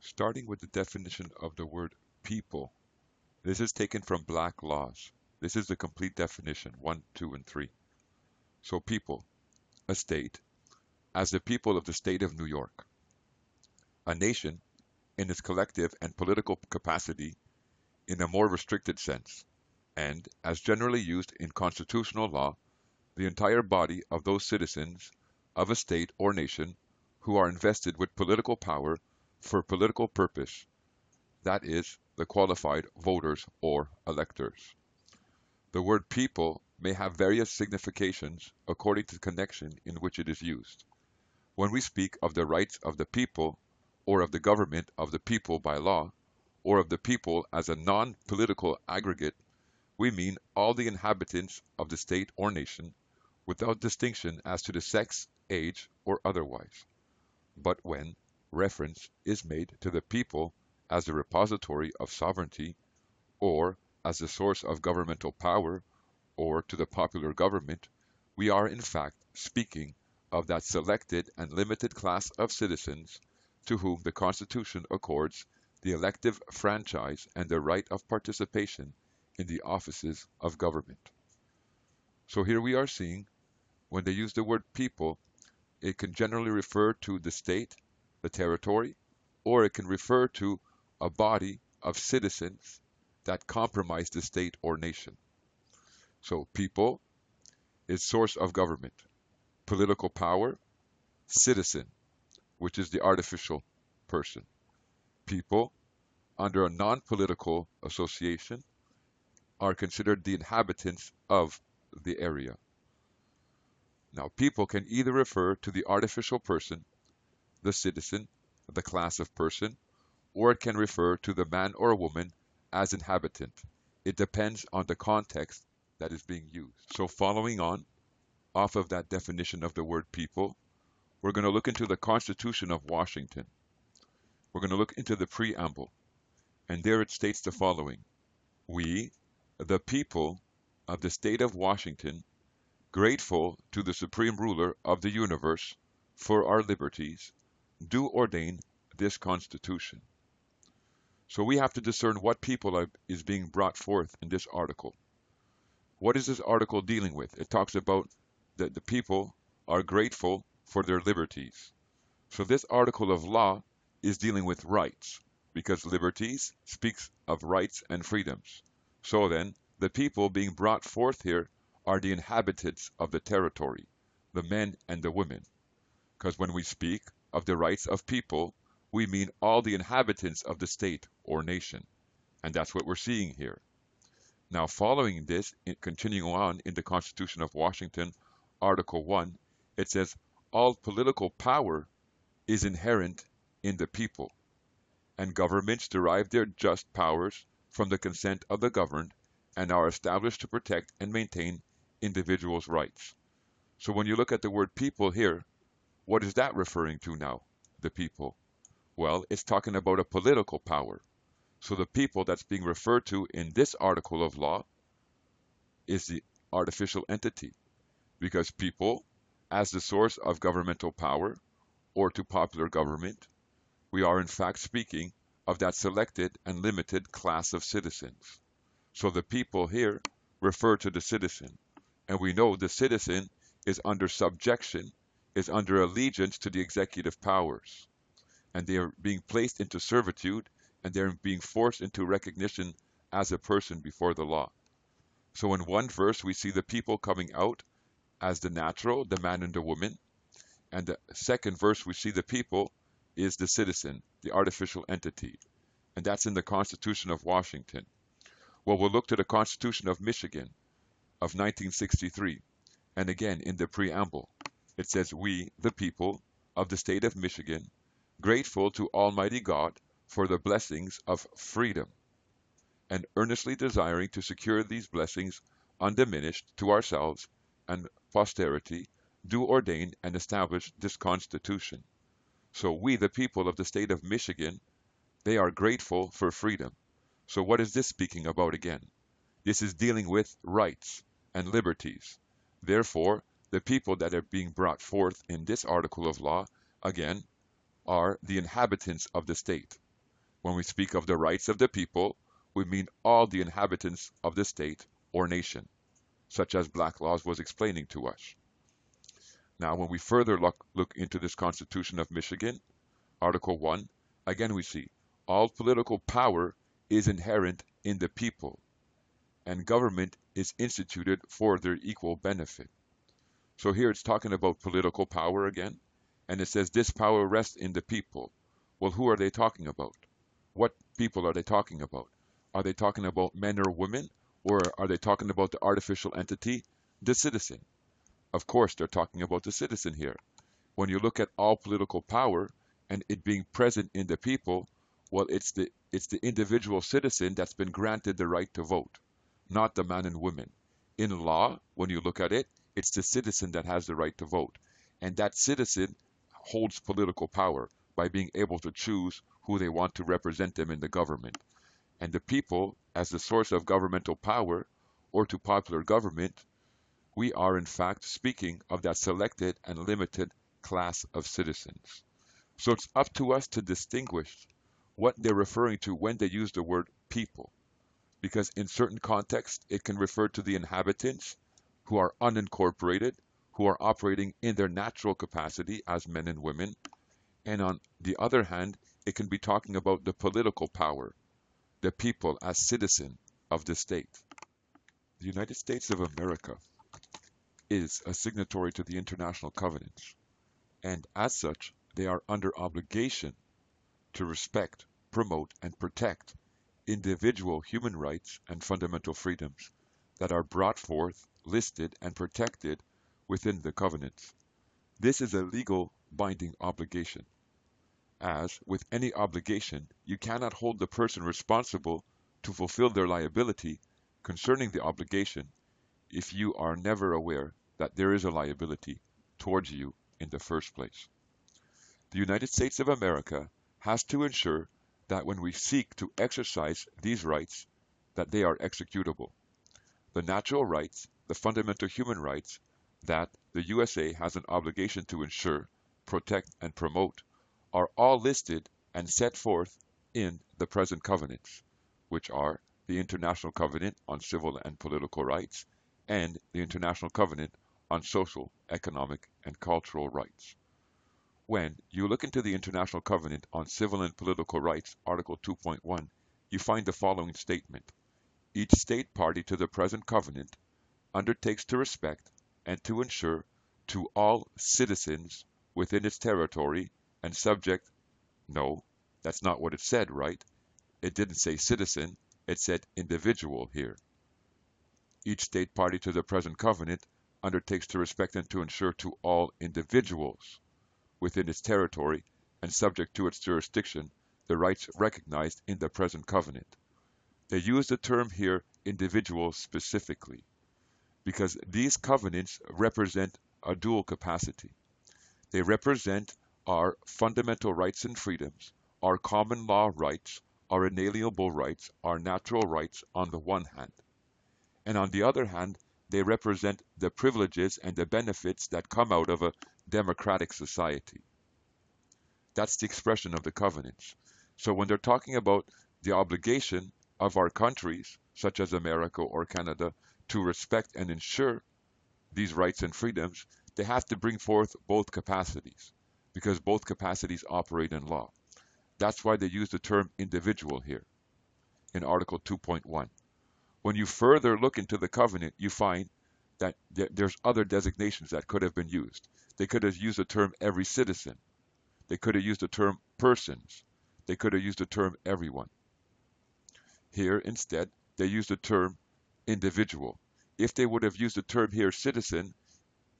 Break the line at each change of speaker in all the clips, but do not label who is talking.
Starting with the definition of the word people. This is taken from Black Laws. This is the complete definition, 1, 2, and 3. So people, a state, as the people of the state of New York. A nation, in its collective and political capacity in a more restricted sense, and, as generally used in constitutional law, the entire body of those citizens of a state or nation who are invested with political power for political purpose, that is, the qualified voters or electors. The word people may have various significations according to the connection in which it is used. When we speak of the rights of the people, or of the government of the people by law, or of the people as a non-political aggregate, we mean all the inhabitants of the state or nation, without distinction as to the sex, age, or otherwise. But when reference is made to the people as the repository of sovereignty, or as the source of governmental power, or to the popular government, we are in fact speaking of that selected and limited class of citizens to whom the Constitution accords the elective franchise and the right of participation in the offices of government. So here we are seeing, when they use the word people, it can generally refer to the state, the territory, or it can refer to a body of citizens that comprise the state or nation. So people is source of government, political power, citizen, which is the artificial person. People, under a non-political association, are considered the inhabitants of the area. Now, people can either refer to the artificial person, the citizen, the class of person, or it can refer to the man or woman as inhabitant. It depends on the context that is being used. So following on, off of that definition of the word people, we're going to look into the Constitution of Washington. We're going to look into the preamble, and there it states the following. We, the people of the state of Washington, grateful to the supreme ruler of the universe for our liberties, do ordain this Constitution. So we have to discern what people is being brought forth in this article. What is this article dealing with? It talks about that the people are grateful for their liberties. So this article of law is dealing with rights, because liberties speaks of rights and freedoms. So then, the people being brought forth here are the inhabitants of the territory, the men and the women. Because when we speak of the rights of people, we mean all the inhabitants of the state or nation. And that's what we're seeing here. Now, following this, continuing on in the Constitution of Washington, Article 1, it says, all political power is inherent in the people, and governments derive their just powers from the consent of the governed and are established to protect and maintain individuals' rights. So when you look at the word people here, what is that referring to now, the people? Well, it's talking about a political power. So the people that's being referred to in this article of law is the artificial entity, because people, as the source of governmental power or to popular government, we are in fact speaking of that selected and limited class of citizens. So the people here refer to the citizen, and we know the citizen is under subjection, is under allegiance to the executive powers, and they are being placed into servitude, and they're being forced into recognition as a person before the law. So in one verse we see the people coming out as the natural, the man and the woman, and the second verse we see the people is the citizen, the artificial entity, and that's in the Constitution of Washington. Well, we'll look to the Constitution of Michigan of 1963, and again in the preamble, it says, we, the people of the state of Michigan, grateful to Almighty God for the blessings of freedom, and earnestly desiring to secure these blessings undiminished to ourselves and posterity, do ordain and establish this Constitution. So we, the people of the state of Michigan, they are grateful for freedom. So what is this speaking about again? This is dealing with rights and liberties. Therefore, the people that are being brought forth in this article of law, again, are the inhabitants of the state. When we speak of the rights of the people, we mean all the inhabitants of the state or nation, such as Black Laws was explaining to us. Now, when we further look into this Constitution of Michigan, Article 1, again we see all political power is inherent in the people, and government is instituted for their equal benefit. So here it's talking about political power again, and it says this power rests in the people. Well, who are they talking about? What people are they talking about? Are they talking about men or women, or are they talking about the artificial entity, the citizen? Of course, they're talking about the citizen here. When you look at all political power and it being present in the people, well, it's the individual citizen that's been granted the right to vote, not the man and women. In law, when you look at it, it's the citizen that has the right to vote, and that citizen holds political power by being able to choose who they want to represent them in the government. And the people, as the source of governmental power or to popular government, we are in fact speaking of that selected and limited class of citizens. So it's up to us to distinguish what they're referring to when they use the word people, because in certain contexts it can refer to the inhabitants who are unincorporated, who are operating in their natural capacity as men and women, and on the other hand, it can be talking about the political power, the people as citizen of the state. The United States of America is a signatory to the international covenants, and as such, they are under obligation to respect, promote, and protect individual human rights and fundamental freedoms that are brought forth, listed, and protected within the covenants. This is a legal binding obligation. As with any obligation, you cannot hold the person responsible to fulfill their liability concerning the obligation if you are never aware that there is a liability towards you in the first place. The United States of America has to ensure that when we seek to exercise these rights, that they are executable. The natural rights, the fundamental human rights that the USA has an obligation to ensure, protect, and promote are all listed and set forth in the present covenants, which are the International Covenant on Civil and Political Rights and the International Covenant on Social, Economic, and Cultural Rights. When you look into the International Covenant on Civil and Political Rights, Article 2.1, you find the following statement. Each state party to the present covenant undertakes to respect and to ensure to all citizens within its territory and subject. No, that's not what it said, right? It didn't say citizen, it said individual here. Each state party to the present covenant undertakes to respect and to ensure to all individuals within its territory and subject to its jurisdiction the rights recognized in the present covenant. They use the term here individuals specifically because these covenants represent a dual capacity. They represent our fundamental rights and freedoms, our common law rights, our inalienable rights, our natural rights on the one hand. And on the other hand, they represent the privileges and the benefits that come out of a democratic society. That's the expression of the covenants. So when they're talking about the obligation of our countries, such as America or Canada, to respect and ensure these rights and freedoms, they have to bring forth both capacities, because both capacities operate in law. That's why they use the term individual here in Article 2.1. When you further look into the covenant, you find that there's other designations that could have been used. They could have used the term every citizen. They could have used the term persons. They could have used the term everyone. Here, instead, they use the term individual. If they would have used the term here citizen,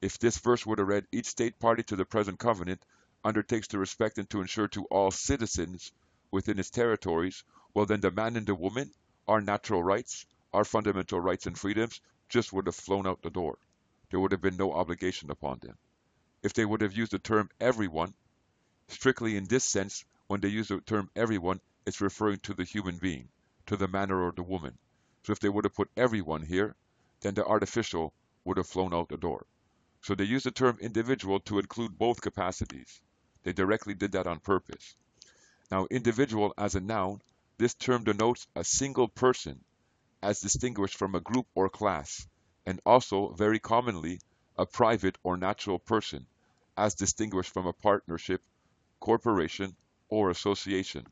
if this verse would have read, each state party to the present covenant undertakes to respect and to ensure to all citizens within its territories, well then the man and the woman, our natural rights, our fundamental rights and freedoms, just would have flown out the door. There would have been no obligation upon them. If they would have used the term everyone, strictly in this sense, when they use the term everyone, it's referring to the human being, to the man or the woman. So if they would have put everyone here, then the artificial would have flown out the door. So they use the term individual to include both capacities. They directly did that on purpose. Now, individual as a noun, this term denotes a single person as distinguished from a group or class, and also, very commonly, a private or natural person as distinguished from a partnership, corporation, or association.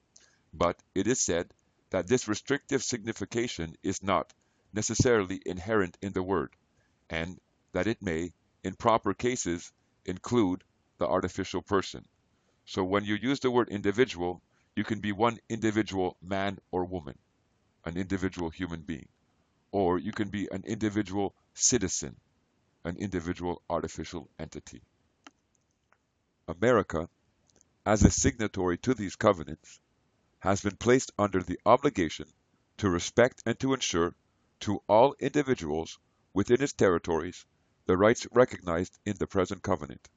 But it is said that this restrictive signification is not necessarily inherent in the word, and that it may, in proper cases, include the artificial person. So when you use the word individual, you can be one individual man or woman, an individual human being, or you can be an individual citizen, an individual artificial entity. America, as a signatory to these covenants, has been placed under the obligation to respect and to ensure to all individuals within its territories the rights recognized in the present covenant.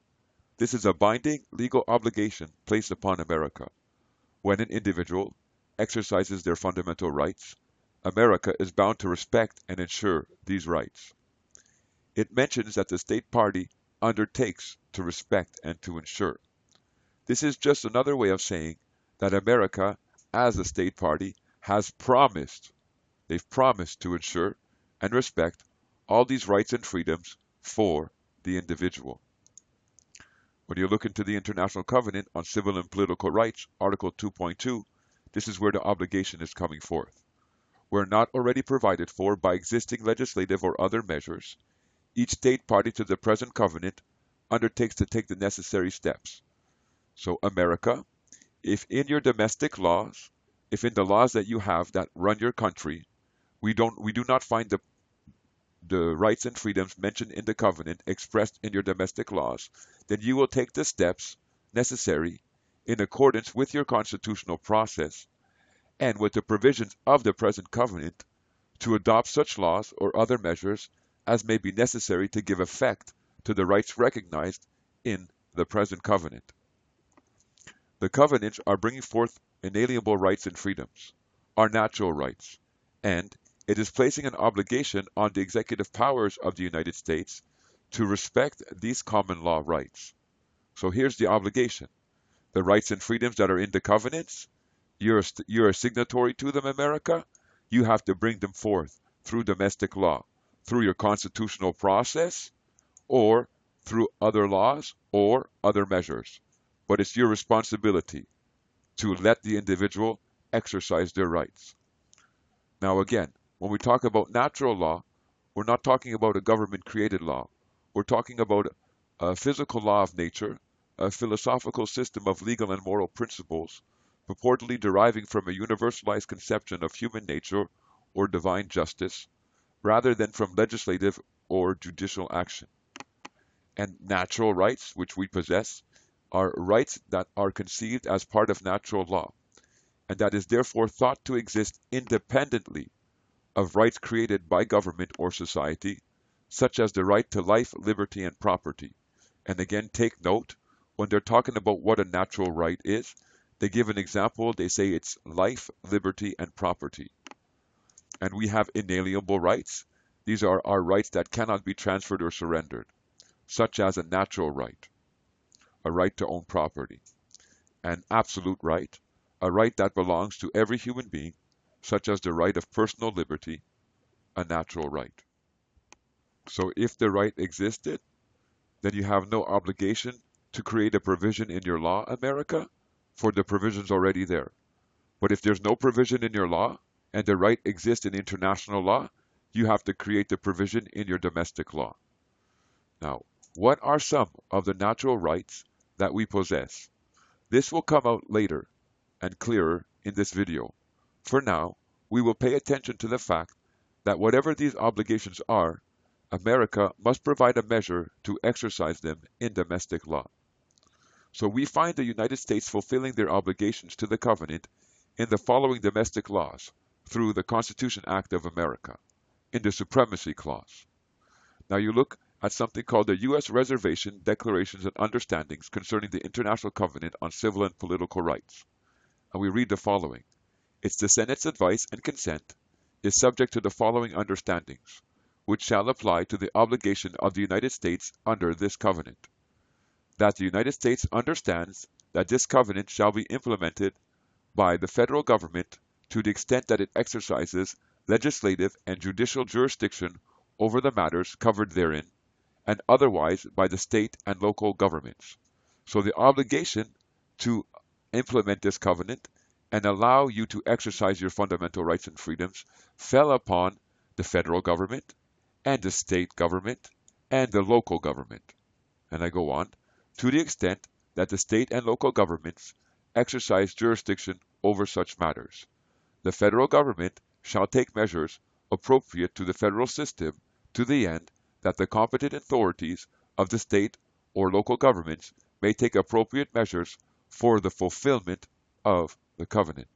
This is a binding legal obligation placed upon America. When an individual exercises their fundamental rights, America is bound to respect and ensure these rights. It mentions that the state party undertakes to respect and to ensure. This is just another way of saying that America, as a state party, has promised, they've promised to ensure and respect all these rights and freedoms for the individual. When you look into the International Covenant on Civil and Political Rights, Article 2.2, this is where the obligation is coming forth. Where not already provided for by existing legislative or other measures, each state party to the present covenant undertakes to take the necessary steps. So America, if in your domestic laws, if in the laws that you have that run your country, we do not find the rights and freedoms mentioned in the covenant expressed in your domestic laws, then you will take the steps necessary in accordance with your constitutional process and with the provisions of the present covenant to adopt such laws or other measures as may be necessary to give effect to the rights recognized in the present covenant. The covenants are bringing forth inalienable rights and freedoms, our natural rights, and it is placing an obligation on the executive powers of the United States to respect these common law rights. So here's the obligation. The rights and freedoms that are in the covenants, you're a signatory to them, America. You have to bring them forth through domestic law, through your constitutional process, or through other laws or other measures. But it's your responsibility to let the individual exercise their rights. Now again, when we talk about natural law, we're not talking about a government-created law. We're talking about a physical law of nature, a philosophical system of legal and moral principles, purportedly deriving from a universalized conception of human nature or divine justice, rather than from legislative or judicial action. And natural rights, which we possess, are rights that are conceived as part of natural law, and that is therefore thought to exist independently of rights created by government or society, such as the right to life, liberty, and property. And again, take note, when they're talking about what a natural right is, they give an example, they say it's life, liberty, and property. And we have inalienable rights. These are our rights that cannot be transferred or surrendered, such as a natural right, a right to own property, an absolute right, a right that belongs to every human being, such as the right of personal liberty, a natural right. So if the right existed, then you have no obligation to create a provision in your law, America, for the provision's already there. But if there's no provision in your law, and the right exists in international law, you have to create the provision in your domestic law. Now, what are some of the natural rights that we possess? This will come out later and clearer in this video. For now, we will pay attention to the fact that whatever these obligations are, America must provide a measure to exercise them in domestic law. So we find the United States fulfilling their obligations to the covenant in the following domestic laws through the Constitution Act of America, in the Supremacy Clause. Now you look at something called the U.S. Reservation, Declarations, and Understandings concerning the International Covenant on Civil and Political Rights. And we read the following. It's the Senate's advice and consent is subject to the following understandings, which shall apply to the obligation of the United States under this covenant. That the United States understands that this covenant shall be implemented by the federal government to the extent that it exercises legislative and judicial jurisdiction over the matters covered therein, and otherwise by the state and local governments. So the obligation to implement this covenant and allow you to exercise your fundamental rights and freedoms fell upon the federal government and the state government and the local government. And I go on, to the extent that the state and local governments exercise jurisdiction over such matters. The federal government shall take measures appropriate to the federal system to the end that the competent authorities of the state or local governments may take appropriate measures for the fulfillment of the covenant.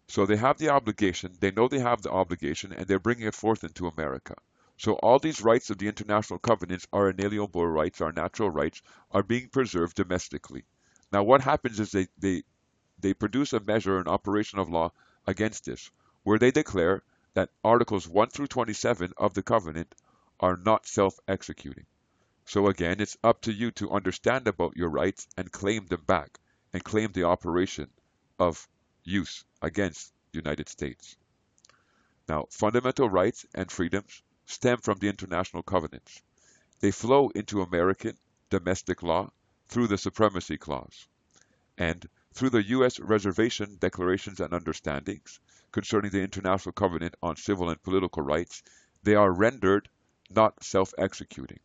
So they have the obligation, they know they have the obligation, and they're bringing it forth into America. So all these rights of the international covenants, our inalienable rights, our natural rights, are being preserved domestically. Now what happens is they produce a measure, an operation of law against this, where they declare that Articles 1 through 27 of the covenant are not self-executing. So again, it's up to you to understand about your rights and claim them back, and claim the operation of use against the United States. Now, fundamental rights and freedoms stem from the international covenants. They flow into American domestic law through the Supremacy Clause, and through the U.S. Reservation Declarations and Understandings concerning the International Covenant on Civil and Political Rights, they are rendered not self-executing.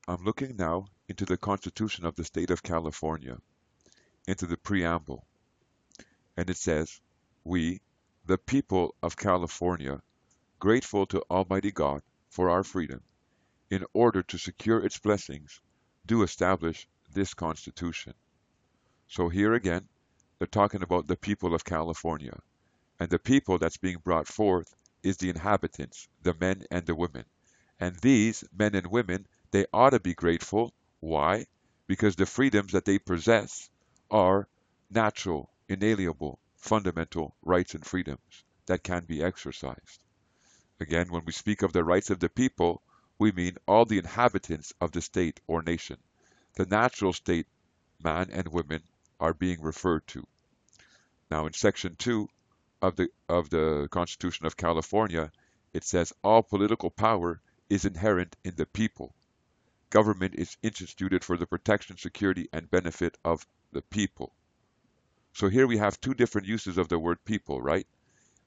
I'm looking now into the Constitution of the State of California, into the preamble, and it says, "We, the people of California, grateful to Almighty God for our freedom, in order to secure its blessings, do establish this Constitution." So here again, they're talking about the people of California. And the people that's being brought forth is the inhabitants, the men and the women. And these men and women, they ought to be grateful. Why? Because the freedoms that they possess are natural, inalienable, fundamental rights and freedoms that can be exercised. Again, when we speak of the rights of the people, we mean all the inhabitants of the state or nation. The natural state, man and women, are being referred to. Now in Section 2 of the Constitution of California, it says all political power is inherent in the people. Government is instituted for the protection, security, and benefit of the people. So here we have two different uses of the word people, right?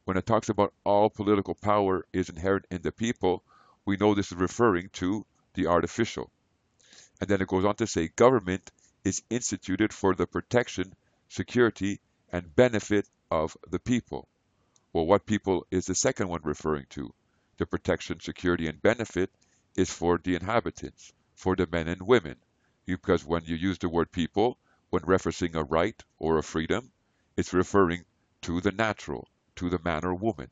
When it talks about all political power is inherent in the people, we know this is referring to the artificial. And then it goes on to say government is instituted for the protection, security, and benefit of the people. Well, what people is the second one referring to? The protection, security, and benefit is for the inhabitants, for the men and women. Because when you use the word people, when referencing a right or a freedom, it's referring to the natural, to the man or woman.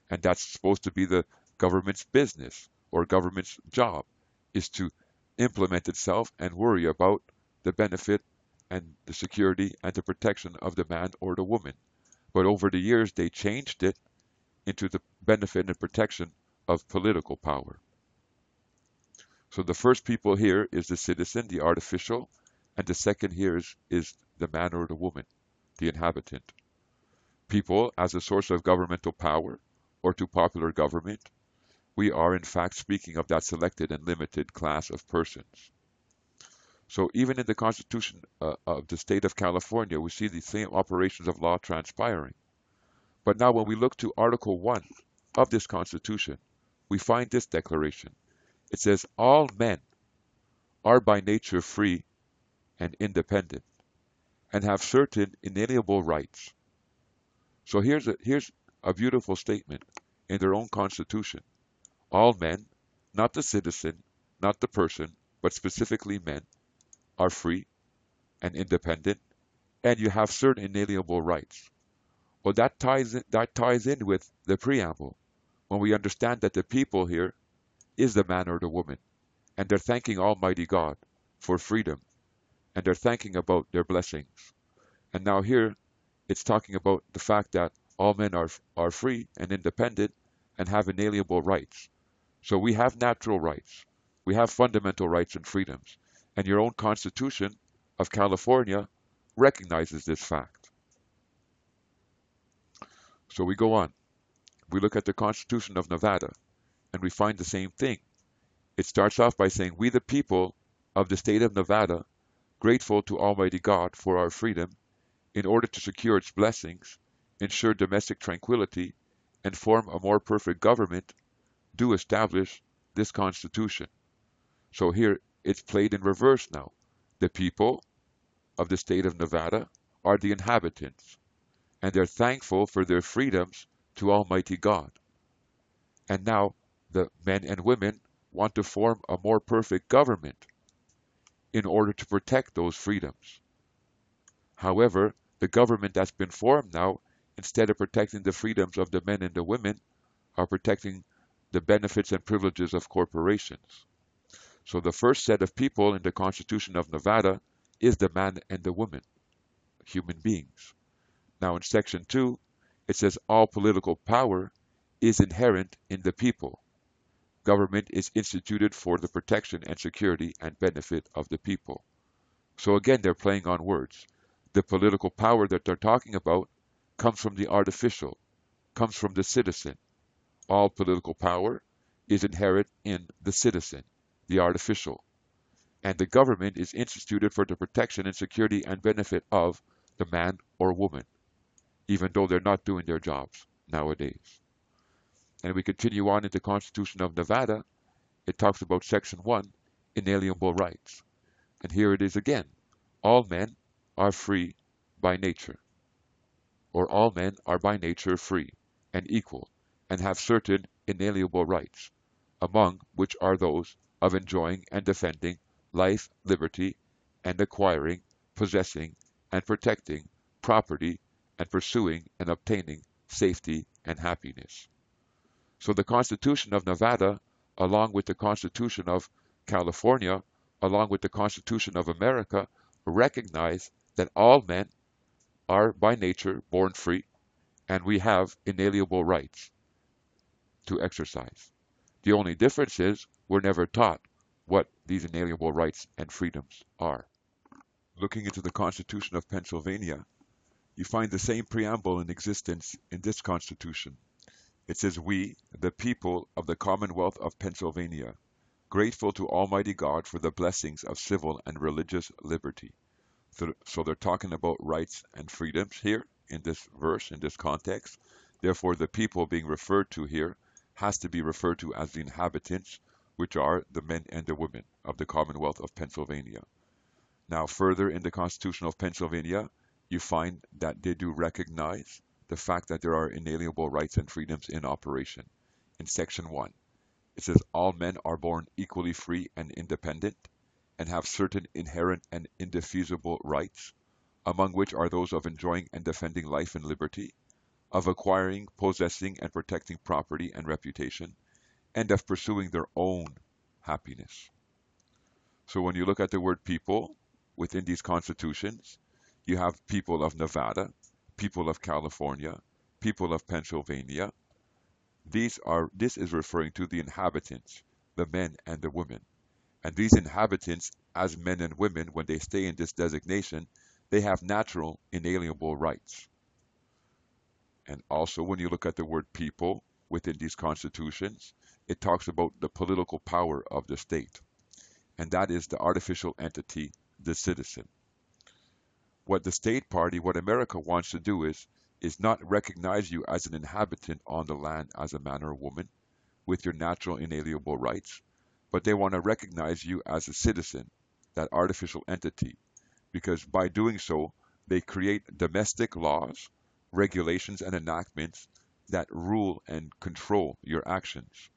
And that's supposed to be the government's business or government's job, is to implement itself and worry about the benefit and the security and the protection of the man or the woman. But over the years, they changed it into the benefit and protection of political power. So the first people here is the citizen, the artificial, and the second here is the man or the woman, the inhabitant. People as a source of governmental power or to popular government, we are in fact speaking of that selected and limited class of persons. So even in the Constitution of the state of California, we see the same operations of law transpiring. But now when we look to Article 1 of this Constitution, we find this declaration. It says, all men are by nature free and independent, and have certain inalienable rights. So here's a beautiful statement in their own Constitution. All men, not the citizen, not the person, but specifically men, are free and independent, and you have certain inalienable rights. Well, that ties in with the preamble, when we understand that the people here is the man or the woman, and they're thanking Almighty God for freedom, and they're thanking about their blessings. And now here, it's talking about the fact that all men are free and independent and have inalienable rights. So we have natural rights. We have fundamental rights and freedoms. And your own Constitution of California recognizes this fact. So we go on. We look at the Constitution of Nevada, and we find the same thing. It starts off by saying, "We the people of the state of Nevada, grateful to Almighty God for our freedom, in order to secure its blessings, ensure domestic tranquility, and form a more perfect government, do establish this Constitution." So here it's played in reverse now. The people of the state of Nevada are the inhabitants, and they're thankful for their freedoms to Almighty God. And now the men and women want to form a more perfect government in order to protect those freedoms. However, the government that's been formed now, instead of protecting the freedoms of the men and the women, are protecting the benefits and privileges of corporations. So the first set of people in the Constitution of Nevada is the man and the woman, human beings. Now in Section 2, it says all political power is inherent in the people. Government is instituted for the protection and security and benefit of the people. So again, they're playing on words. The political power that they're talking about comes from the artificial, comes from the citizen. All political power is inherent in the citizen, the artificial. And the government is instituted for the protection and security and benefit of the man or woman, even though they're not doing their jobs nowadays. And we continue on in the Constitution of Nevada. It talks about Section 1, inalienable rights. And here it is again. All men are free by nature, or all men are by nature free and equal, and have certain inalienable rights, among which are those of enjoying and defending life, liberty, and acquiring, possessing, and protecting property, and pursuing and obtaining safety and happiness. So the Constitution of Nevada, along with the Constitution of California, along with the Constitution of America, recognize that all men are by nature born free, and we have inalienable rights to exercise. The only difference is we're never taught what these inalienable rights and freedoms are. Looking into the Constitution of Pennsylvania, you find the same preamble in existence in this Constitution. It says, "We, the people of the Commonwealth of Pennsylvania, grateful to Almighty God for the blessings of civil and religious liberty." So they're talking about rights and freedoms here in this verse, in this context. Therefore, the people being referred to here has to be referred to as the inhabitants, which are the men and the women of the Commonwealth of Pennsylvania. Now, further in the Constitution of Pennsylvania, you find that they do recognize the fact that there are inalienable rights and freedoms in operation. In Section 1, it says all men are born equally free and independent, and have certain inherent and indefeasible rights, among which are those of enjoying and defending life and liberty, of acquiring, possessing, and protecting property and reputation, and of pursuing their own happiness. So when you look at the word people within these constitutions, you have people of Nevada, people of California, people of Pennsylvania. This is referring to the inhabitants, the men and the women. And these inhabitants, as men and women, when they stay in this designation, they have natural inalienable rights. And also, when you look at the word people within these constitutions, it talks about the political power of the state. And that is the artificial entity, the citizen. What the state party, what America wants to do is not recognize you as an inhabitant on the land as a man or woman with your natural inalienable rights, but they want to recognize you as a citizen, that artificial entity, because by doing so, they create domestic laws, regulations, and enactments that rule and control your actions.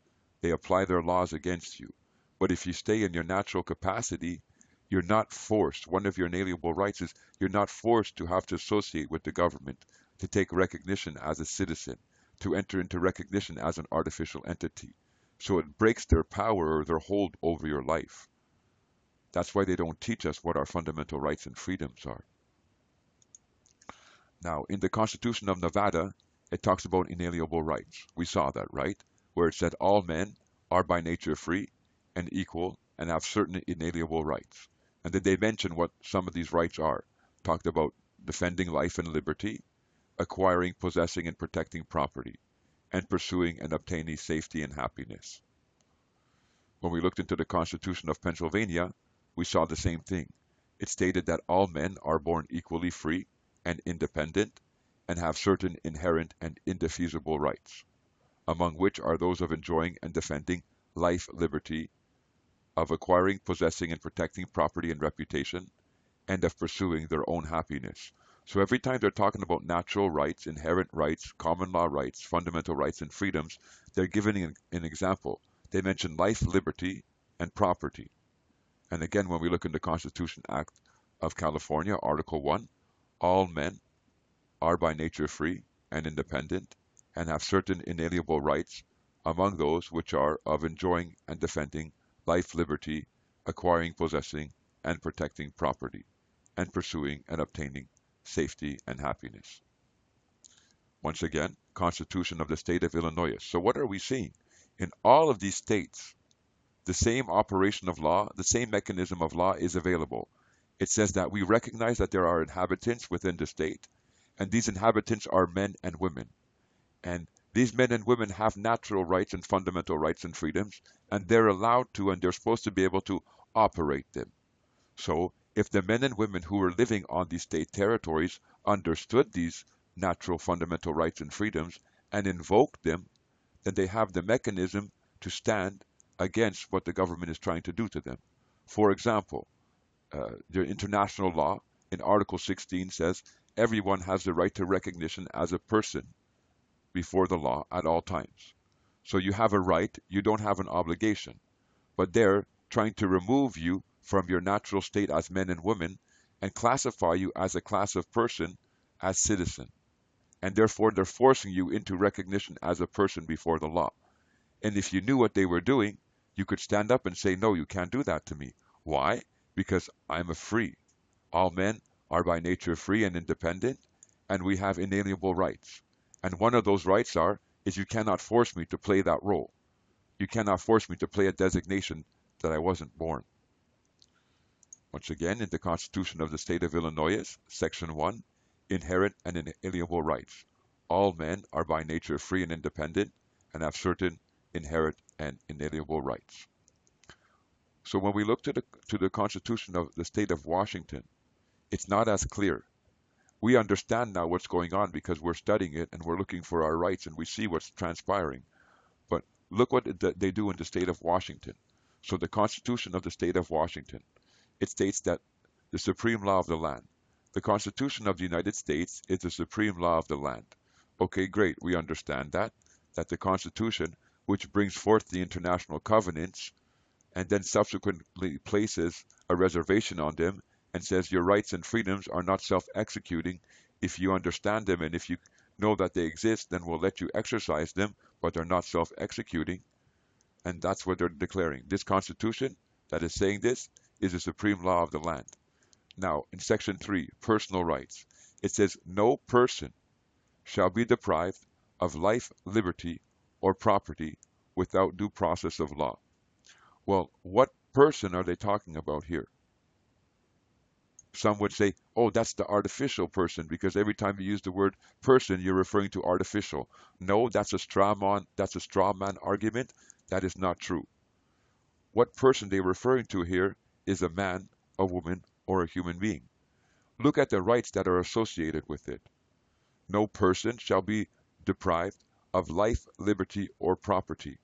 They apply their laws against you. But if you stay in your natural capacity, you're not forced. One of your inalienable rights is you're not forced to have to associate with the government, to take recognition as a citizen, to enter into recognition as an artificial entity. So it breaks their power or their hold over your life. That's why they don't teach us what our fundamental rights and freedoms are. Now, in the Constitution of Nevada, it talks about inalienable rights. We saw that, right? Where it said all men are by nature free and equal and have certain inalienable rights. And then they mention what some of these rights are. talked about defending life and liberty, acquiring, possessing, and protecting property, and pursuing and obtaining safety and happiness. When we looked into the Constitution of Pennsylvania, we saw the same thing. It stated that all men are born equally free and independent and have certain inherent and indefeasible rights, among which are those of enjoying and defending life, liberty, of acquiring, possessing, and protecting property and reputation, and of pursuing their own happiness. So every time they're talking about natural rights, inherent rights, common law rights, fundamental rights, and freedoms, they're giving an example. They mention life, liberty, and property. And again, when we look in the Constitution Act of California, Article 1, all men are by nature free and independent and have certain inalienable rights, among those which are of enjoying and defending life, liberty, acquiring, possessing, and protecting property, and pursuing and obtaining safety and happiness. Once again, Constitution of the State of Illinois. So what are we seeing? In all of these states, the same operation of law, the same mechanism of law is available. It says that we recognize that there are inhabitants within the state, and these inhabitants are men and women. And these men and women have natural rights and fundamental rights and freedoms, and they're allowed to and they're supposed to be able to operate them. So if the men and women who were living on these state territories understood these natural fundamental rights and freedoms and invoked them, then they have the mechanism to stand against what the government is trying to do to them. For example, the international law in Article 16 says everyone has the right to recognition as a person before the law at all times. So you have a right, you don't have an obligation. But they're trying to remove you from your natural state as men and women and classify you as a class of person as citizen. And therefore they're forcing you into recognition as a person before the law. And if you knew what they were doing, you could stand up and say, no, you can't do that to me. Why? Because I'm a free. All men are by nature free and independent, and we have inalienable rights. And one of those rights is you cannot force me to play that role. You cannot force me to play a designation that I wasn't born. Once again, in the Constitution of the State of Illinois, Section 1, Inherent and Inalienable Rights. All men are by nature free and independent and have certain inherent and inalienable rights. So when we look to the Constitution of the State of Washington, it's not as clear. We understand now what's going on because we're studying it and we're looking for our rights and we see what's transpiring. But look what they do in the state of Washington. So the Constitution of the State of Washington, it states that the supreme law of the land. The Constitution of the United States is the supreme law of the land. Okay, great. We understand that the Constitution, which brings forth the international covenants and then subsequently places a reservation on them and says your rights and freedoms are not self-executing. If you understand them and if you know that they exist, then we'll let you exercise them, but they're not self-executing. And that's what they're declaring. This Constitution that is saying this is the supreme law of the land. Now, in Section 3, personal rights, it says no person shall be deprived of life, liberty, or property without due process of law. Well, what person are they talking about here? Some would say, oh, that's the artificial person, because every time you use the word person, you're referring to artificial. No, that's a straw man argument. That is not true. What person they're referring to here is a man, a woman, or a human being. Look at the rights that are associated with it. No person shall be deprived of life, liberty, or property.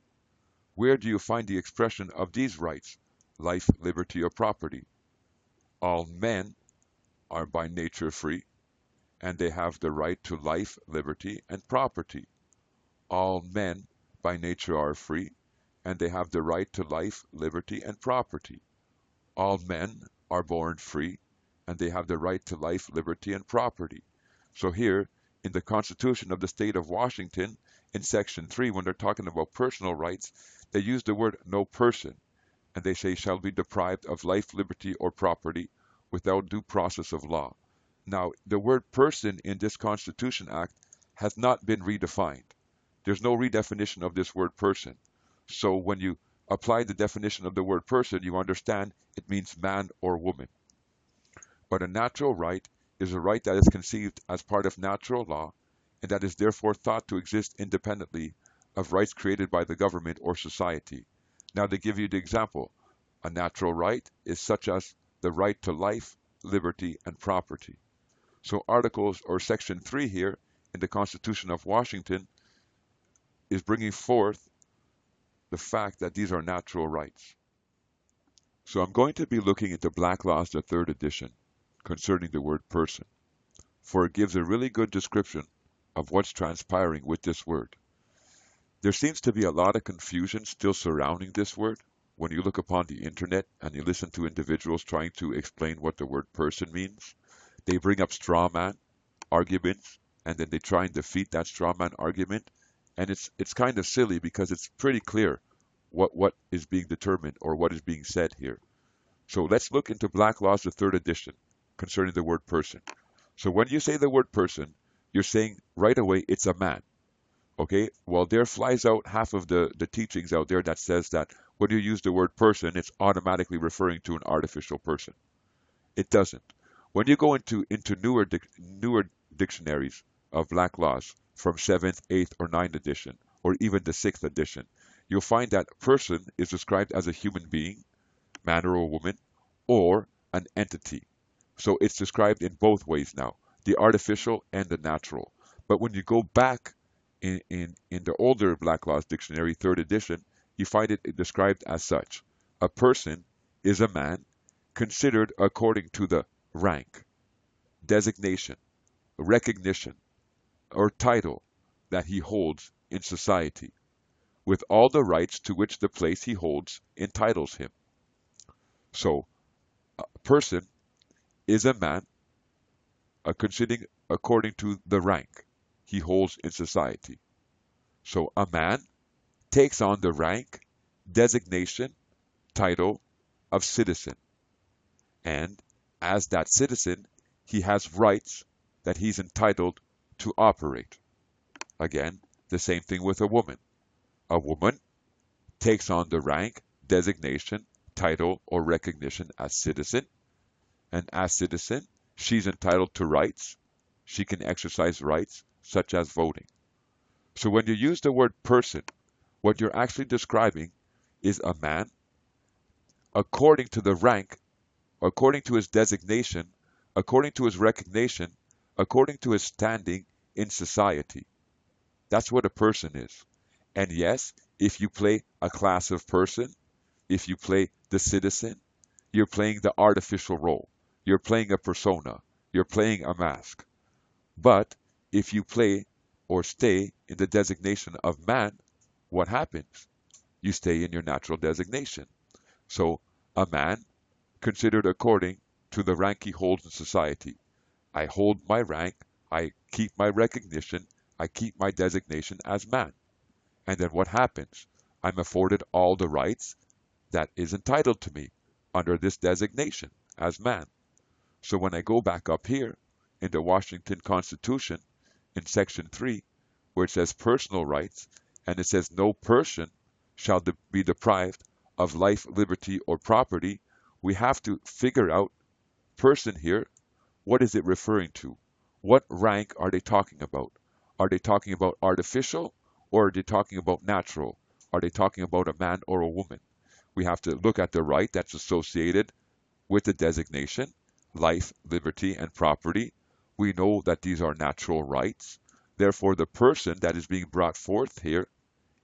Where do you find the expression of these rights? Life, liberty, or property. All men are by nature free, and they have the right to life, liberty, and property. All men by nature are free, and they have the right to life, liberty, and property. All men are born free, and they have the right to life, liberty, and property. So here, in the Constitution of the State of Washington, in Section 3, when they're talking about personal rights, they use the word no person, and they say shall be deprived of life, liberty, or property without due process of law. Now, the word person in this Constitution Act has not been redefined. There's no redefinition of this word person. So when you apply the definition of the word person, you understand it means man or woman. But a natural right is a right that is conceived as part of natural law and that is therefore thought to exist independently of rights created by the government or society. Now, to give you the example, a natural right is such as the right to life, liberty, and property. So Articles or Section 3 here in the Constitution of Washington is bringing forth the fact that these are natural rights. So I'm going to be looking into Black Laws, the third edition, concerning the word person, for it gives a really good description of what's transpiring with this word. There seems to be a lot of confusion still surrounding this word. When you look upon the internet and you listen to individuals trying to explain what the word person means, they bring up straw man arguments and then they try and defeat that straw man argument. And it's kind of silly because it's pretty clear what is being determined or what is being said here. So let's look into Black Laws, the third edition, concerning the word person. So when you say the word person, you're saying right away it's a man. Okay, well, there flies out half of the teachings out there that says that when you use the word person, it's automatically referring to an artificial person. It doesn't. When you go into newer dictionaries of Black Laws from 7th, 8th, or 9th edition, or even the 6th edition, you'll find that person is described as a human being, man or a woman, or an entity. So it's described in both ways now, the artificial and the natural. But when you go back in the older Black Laws Dictionary, 3rd edition, you find it described as such. A person is a man considered according to the rank, designation, recognition, or title that he holds in society, with all the rights to which the place he holds entitles him. So, a person is a man considered according to the rank he holds in society. So a man takes on the rank, designation, title of citizen. And as that citizen, he has rights that he's entitled to operate. Again, the same thing with a woman. A woman takes on the rank, designation, title, or recognition as citizen. And as citizen, she's entitled to rights. She can exercise rights such as voting. So when you use the word person, what you're actually describing is a man according to the rank, according to his designation, according to his recognition, according to his standing in society. That's what a person is. And yes, if you play a class of person, if you play the citizen, you're playing the artificial role. You're playing a persona. You're playing a mask. But if you play or stay in the designation of man, what happens? You stay in your natural designation. So, a man considered according to the rank he holds in society. I hold my rank, I keep my recognition, I keep my designation as man. And then what happens? I'm afforded all the rights that is entitled to me under this designation as man. So when I go back up here in the Washington Constitution in Section 3, where it says personal rights, and it says no person shall be deprived of life, liberty, or property, we have to figure out person here, what is it referring to? What rank are they talking about? Are they talking about artificial or are they talking about natural? Are they talking about a man or a woman? We have to look at the right that's associated with the designation, life, liberty, and property. We know that these are natural rights. Therefore, the person that is being brought forth here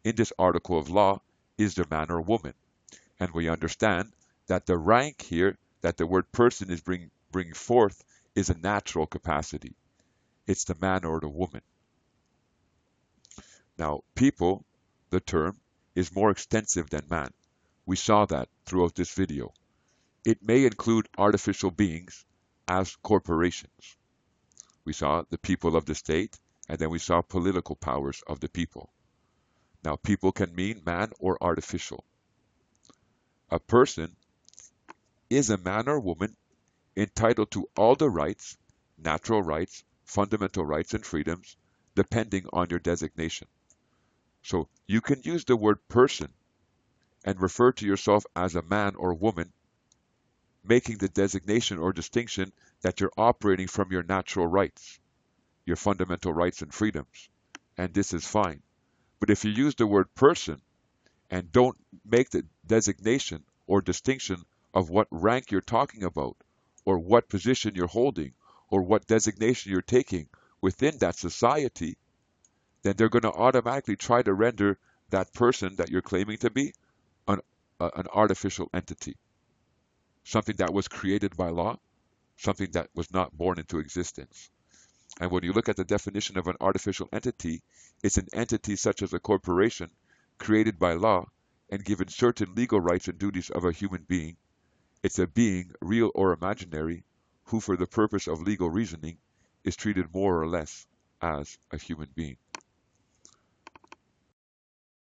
in this article of law is the man or woman. And we understand that the rank here that the word person is bringing forth is a natural capacity. It's the man or the woman. Now, people, the term, is more extensive than man. We saw that throughout this video. It may include artificial beings as corporations. We saw the people of the state, and then we saw political powers of the people. Now, people can mean man or artificial. A person is a man or woman entitled to all the rights, natural rights, fundamental rights, and freedoms, depending on your designation. So you can use the word person and refer to yourself as a man or woman, making the designation or distinction that you're operating from your natural rights, your fundamental rights and freedoms, and this is fine. But if you use the word person and don't make the designation or distinction of what rank you're talking about, or what position you're holding, or what designation you're taking within that society, then they're going to automatically try to render that person that you're claiming to be an, an artificial entity, something that was created by law, something that was not born into existence. And when you look at the definition of an artificial entity, it's an entity such as a corporation created by law and given certain legal rights and duties of a human being. It's a being, real or imaginary, who for the purpose of legal reasoning is treated more or less as a human being.